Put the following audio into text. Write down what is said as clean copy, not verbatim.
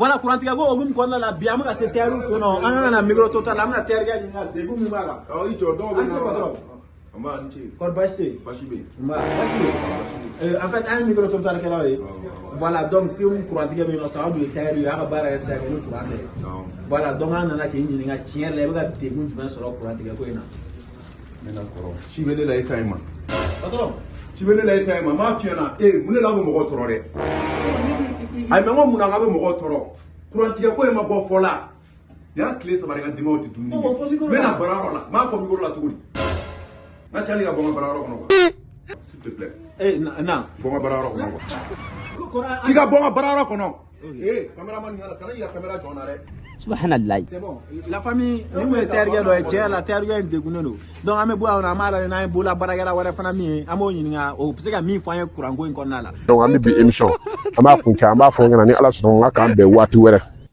Voilà, kurantiga go ogum konna la biamu ka se teru kono anana na micro total amna terga nyinga de gum mbaga oh icho do be na ama nti kor bashte bashibe mba en fait un micro total kala voilà donc comme kurantiga be no sa do teru ya bara esa ke kurante voilà donc anana ke nyinga tier le ba de gum juman soro kurantiga ko ina mena koro shibele la ikaima patron shibele la ikaima ma fiana mune la mo toro de ay mengo muna ngabe mo toro kurantiga ko e ma bo fola ya kile sabari kan dimo tutuni mena bararo la ma ko mi la tuguri na chali ga bonga bararo kono s'il te plaît na bonga bararo kono iga bonga bararo kono cameraman ni ala kana ya camera jonare subhanallah. C'est bon. La famille, nous est terre do e la terre de guneno. Donc ame bo na mala na bola baragara wara fana mi amo nyinga o pseka mi fanya kurango inkona la. Donc ami bi émission ama kuncha ama fo ngana ni ala so nga kan be watu were